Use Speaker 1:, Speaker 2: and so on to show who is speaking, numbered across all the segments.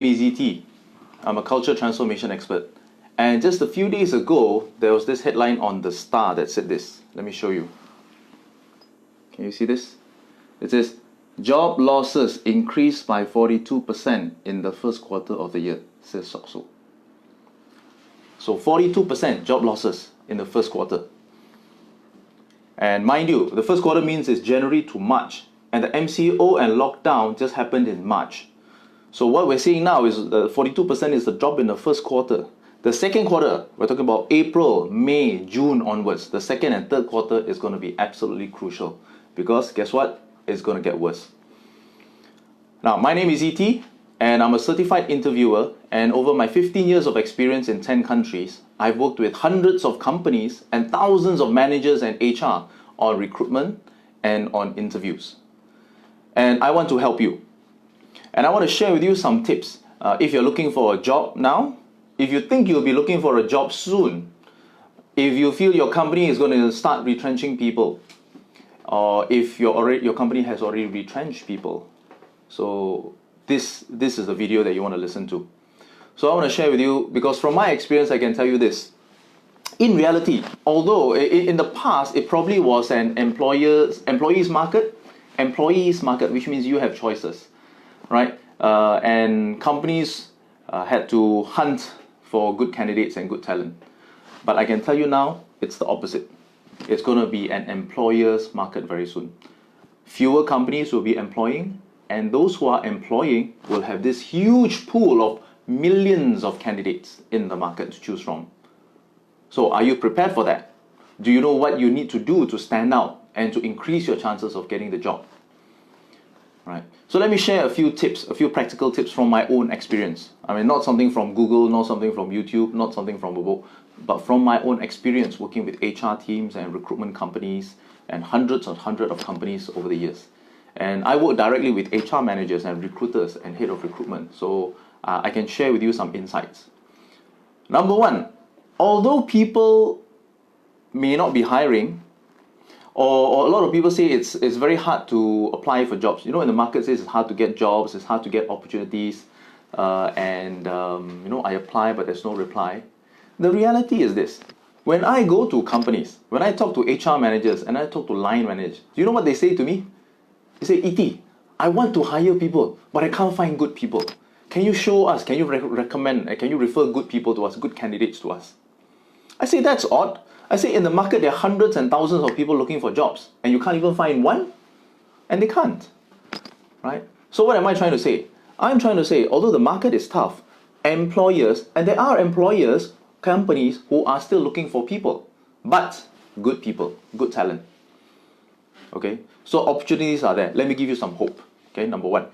Speaker 1: EZT. I'm a culture transformation expert. And just a few days ago, there was this headline on TheStar that said this. Let me show you. Can you see this? It says, job losses increased by 42% in the first quarter of the year, says SOCSO. So 42% job losses in the first quarter. And mind you, the first quarter means it's January to March. And the MCO and lockdown just happened in March. So what we're seeing now is 42% is the drop in the first quarter. The second quarter, we're talking about April, May, June onwards. The second and third quarter is going to be absolutely crucial. Because guess what? It's going to get worse. Now, my name is E.T. and I'm a certified interviewer. And over my 15 years of experience in 10 countries, I've worked with hundreds of companies and thousands of managers and HR on recruitment and on interviews. And I want to help you. And I want to share with you some tips. If you're looking for a job now, if you think you'll be looking for a job soon, if you feel your company is going to start retrenching people, or if your company has already retrenched people. So this is a video that you want to listen to. So I want to share with you, because from my experience, I can tell you this. In reality, although in the past, it probably was an employees market, which means you have choices, right? And companies had to hunt for good candidates and good talent. But I can tell you now, it's the opposite. It's going to be an employer's market very soon. Fewer companies will be employing, and those who are employing will have this huge pool of millions of candidates in the market to choose from. So are you prepared for that? Do you know what you need to do to stand out and to increase your chances of getting the job? Right. So let me share a few tips, a few practical tips from my own experience. I mean, not something from Google, not something from YouTube, not something from a book, but from my own experience working with HR teams and recruitment companies and hundreds of companies over the years. And I work directly with HR managers and recruiters and head of recruitment. So I can share with you some insights. Number one, although people may not be hiring, or a lot of people say it's very hard to apply for jobs. You know, in the market says it's hard to get jobs, it's hard to get opportunities, I apply but there's no reply. The reality is this. When I go to companies, when I talk to HR managers and I talk to line managers, do you know what they say to me? They say, E.T., I want to hire people, but I can't find good people. Can you show us, can you recommend, can you refer good people to us, good candidates to us? I say, that's odd. I say, in the market, there are hundreds and thousands of people looking for jobs, and you can't even find one, and they can't, right? So what am I trying to say? I'm trying to say, although the market is tough, employers, and there are employers, companies who are still looking for people, but good people, good talent, okay? So opportunities are there. Let me give you some hope, okay, number one.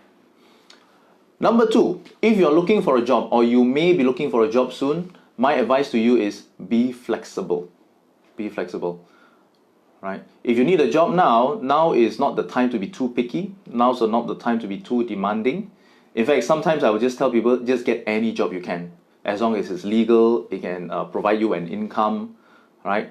Speaker 1: Number two, if you're looking for a job, or you may be looking for a job soon, my advice to you is be flexible. Be flexible, right? If you need a job now is not the time to be too picky. Now's not the time to be too demanding. In fact, sometimes I would just tell people, just get any job you can. As long as it's legal, it can provide you an income, right?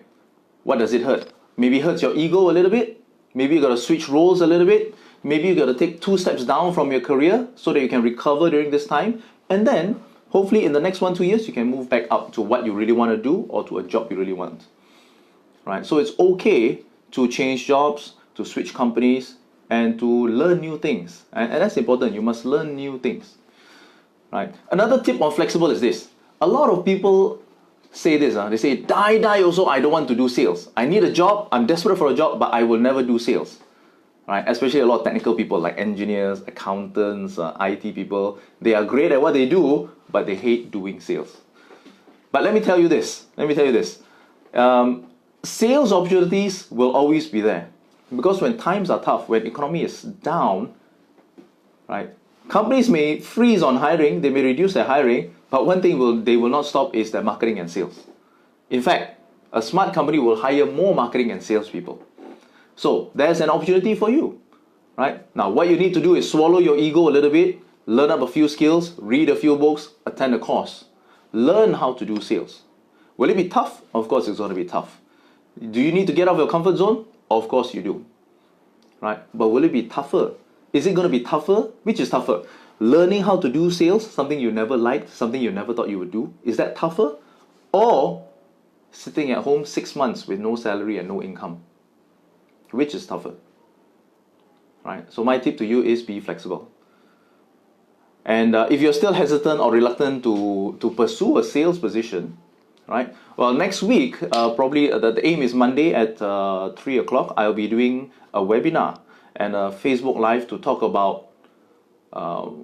Speaker 1: What does it hurt? Maybe it hurts your ego a little bit. Maybe you got to switch roles a little bit. Maybe you got to take 2 steps down from your career so that you can recover during this time. And then, hopefully in the next 1-2 years, you can move back up to what you really want to do or to a job you really want. Right? So it's okay to change jobs, to switch companies, and to learn new things. And that's important. You must learn new things. Right? Another tip on flexible is this. A lot of people say this. They say, die also, I don't want to do sales. I need a job, I'm desperate for a job, but I will never do sales. Right? Especially a lot of technical people like engineers, accountants, IT people. They are great at what they do, but they hate doing sales. But let me tell you this. Sales opportunities will always be there, because when times are tough, when economy is down, right? Companies may freeze on hiring, they may reduce their hiring, but one thing they will not stop is their marketing and sales. In fact, a smart company will hire more marketing and sales people. So there's an opportunity for you, right? Now, what you need to do is swallow your ego a little bit, learn up a few skills, read a few books, attend a course, learn how to do sales. Will it be tough? Of course, it's going to be tough. Do you need to get out of your comfort zone? Of course you do, right? But will it be tougher? Is it going to be tougher? Which is tougher? Learning how to do sales, something you never liked, something you never thought you would do, is that tougher? Or sitting at home 6 months with no salary and no income? Which is tougher? Right? So my tip to you is be flexible. And if you're still hesitant or reluctant to pursue a sales position, right? Well, next week, probably the aim is Monday at 3 o'clock. I'll be doing a webinar and a Facebook Live to talk about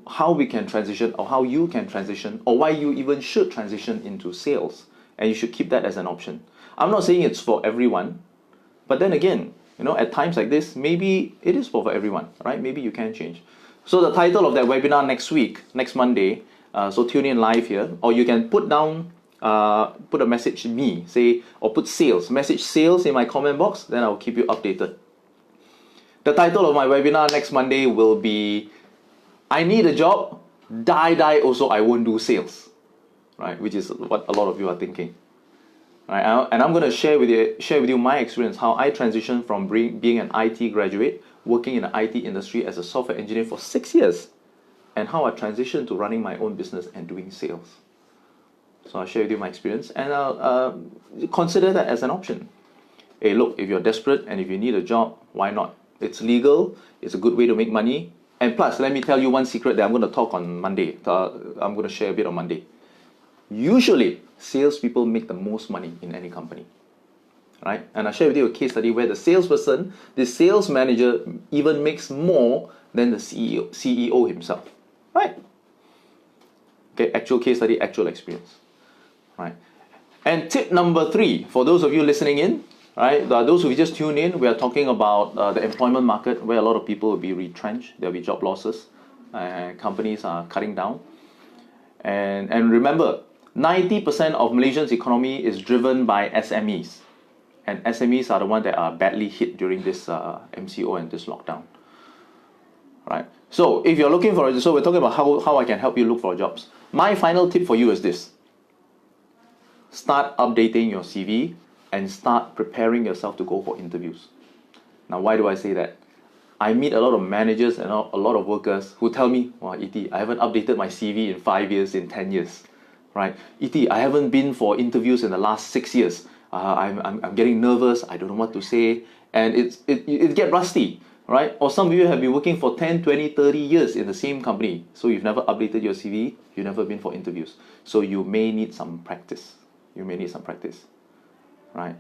Speaker 1: how we can transition, or how you can transition, or why you even should transition into sales. And you should keep that as an option. I'm not saying it's for everyone, but then again, at times like this, maybe it is for everyone, right? Maybe you can change. So the title of that webinar next week, next Monday, so tune in live here, or you can put down, put a message me, say, or put sales, message sales in my comment box, then I'll keep you updated. The title of my webinar next Monday will be, I need a job, die also I won't do sales, right? Which is what a lot of you are thinking. Right? And I'm going to share with you my experience, how I transitioned from being an IT graduate, working in the IT industry as a software engineer for 6 years, and how I transitioned to running my own business and doing sales. So I'll share with you my experience, and I'll consider that as an option. Hey, look, if you're desperate and if you need a job, why not? It's legal, it's a good way to make money, and plus, let me tell you one secret that I'm going to talk on Monday. I'm going to share a bit on Monday. Usually, salespeople make the most money in any company, right? And I'll share with you a case study where the salesperson, the sales manager, even makes more than the CEO himself, right? Okay, actual case study, actual experience, right? And tip number 3, for those of you listening in, right? Those who just tuned in, we are talking about the employment market, where a lot of people will be retrenched, there'll be job losses, and companies are cutting down. And remember, 90% of Malaysia's economy is driven by SMEs. And SMEs are the ones that are badly hit during this MCO and this lockdown. Right? So if you're looking for so we're talking about how I can help you look for jobs. My final tip for you is this. Start updating your CV and start preparing yourself to go for interviews. Now, why do I say that? I meet a lot of managers and a lot of workers who tell me, wow, E.T., I haven't updated my CV in 5 years, in 10 years. Right? E.T., I haven't been for interviews in the last 6 years. I'm getting nervous. I don't know what to say. And it gets rusty. Right? Or some of you have been working for 10, 20, 30 years in the same company. So you've never updated your CV. You've never been for interviews. So you may need some practice. You may need some practice. Right?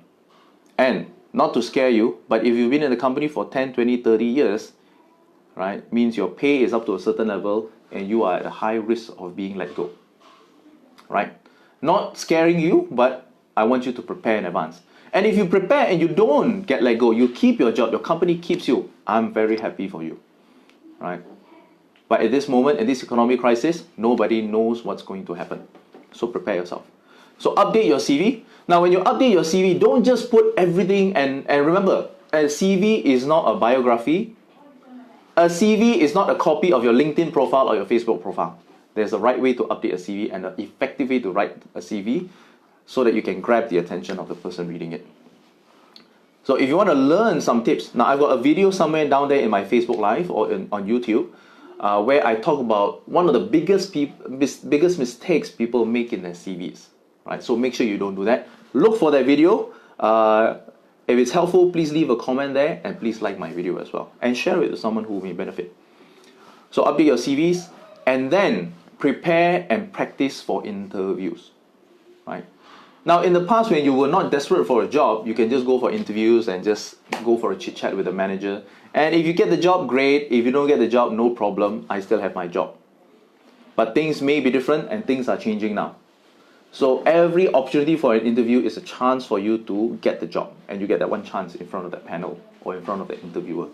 Speaker 1: And not to scare you, but if you've been in the company for 10, 20, 30 years, right, means your pay is up to a certain level and you are at a high risk of being let go. Right? Not scaring you, but I want you to prepare in advance. And if you prepare and you don't get let go, you keep your job, your company keeps you, I'm very happy for you. Right? But at this moment, in this economic crisis, nobody knows what's going to happen. So prepare yourself. So update your CV. Now, when you update your CV, don't just put everything, and remember, a CV is not a biography. A CV is not a copy of your LinkedIn profile or your Facebook profile. There's a right way to update a CV and an effective way to write a CV so that you can grab the attention of the person reading it. So if you want to learn some tips, now I've got a video somewhere down there in my Facebook Live or on YouTube where I talk about one of the biggest mistakes people make in their CVs. Right? So make sure you don't do that. Look for that video. If it's helpful, please leave a comment there and please like my video as well. And share it with someone who may benefit. So update your CVs and then prepare and practice for interviews. Right? Now, in the past, when you were not desperate for a job, you can just go for interviews and just go for a chit-chat with the manager. And if you get the job, great. If you don't get the job, no problem. I still have my job. But things may be different and things are changing now. So every opportunity for an interview is a chance for you to get the job. And you get that one chance in front of that panel or in front of the interviewer.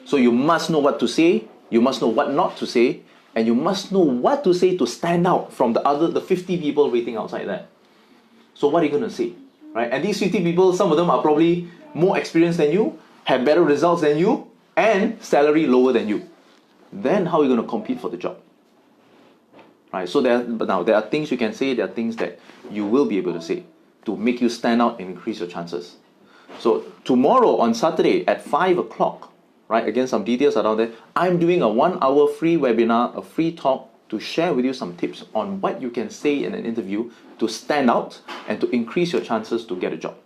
Speaker 1: So you must know what to say. You must know what not to say. And you must know what to say to stand out from the 50 people waiting outside there. So what are you going to say? Right? And these 50 people, some of them are probably more experienced than you, have better results than you, and salary lower than you. Then how are you going to compete for the job? Right? So there are things you can say, there are things that you will be able to say to make you stand out and increase your chances. So tomorrow on Saturday at 5 o'clock, right? Again, some details are down there. I'm doing a 1-hour free webinar, a free talk to share with you some tips on what you can say in an interview to stand out and to increase your chances to get a job.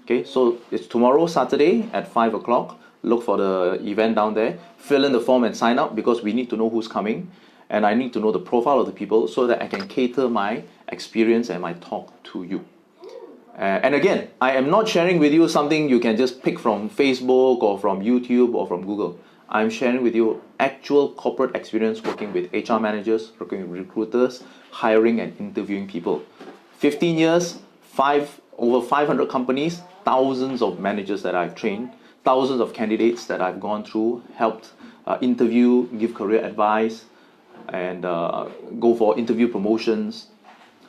Speaker 1: Okay, so it's tomorrow, Saturday at 5 o'clock. Look for the event down there. Fill in the form and sign up because we need to know who's coming. And I need to know the profile of the people so that I can cater my experience and my talk to you. And again, I am not sharing with you something you can just pick from Facebook or from YouTube or from Google. I'm sharing with you actual corporate experience working with HR managers, working with recruiters, hiring and interviewing people. 15 years, over 500 companies, thousands of managers that I've trained, thousands of candidates that I've gone through, helped interview, give career advice, and go for interview promotions.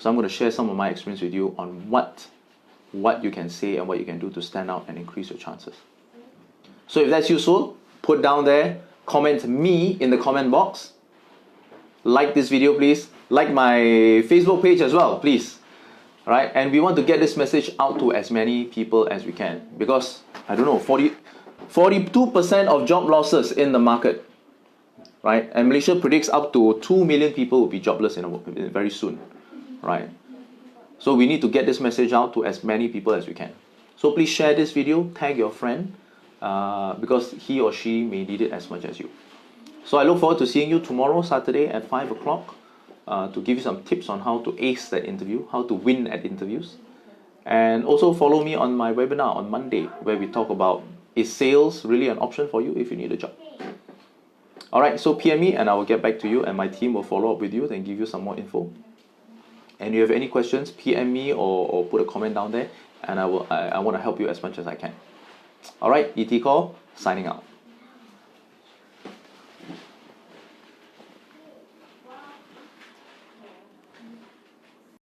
Speaker 1: So I'm going to share some of my experience with you on what you can say and what you can do to stand out and increase your chances. So if that's useful, put down there, comment me in the comment box. Like this video, please. Like my Facebook page as well, please. Right? And we want to get this message out to as many people as we can, because I don't know, 42% of job losses in the market, right? And Malaysia predicts up to 2 million people will be jobless very soon, right? So we need to get this message out to as many people as we can. So please share this video, tag your friend, because he or she may need it as much as you. So I look forward to seeing you tomorrow, Saturday at 5 o'clock, to give you some tips on how to ace that interview, how to win at interviews. And also follow me on my webinar on Monday, where we talk about, is sales really an option for you if you need a job? Alright, so PM me and I will get back to you, and my team will follow up with you and give you some more info. And if you have any questions, PM me or put a comment down there, and I want to help you as much as I can. Alright, ET Call, signing out.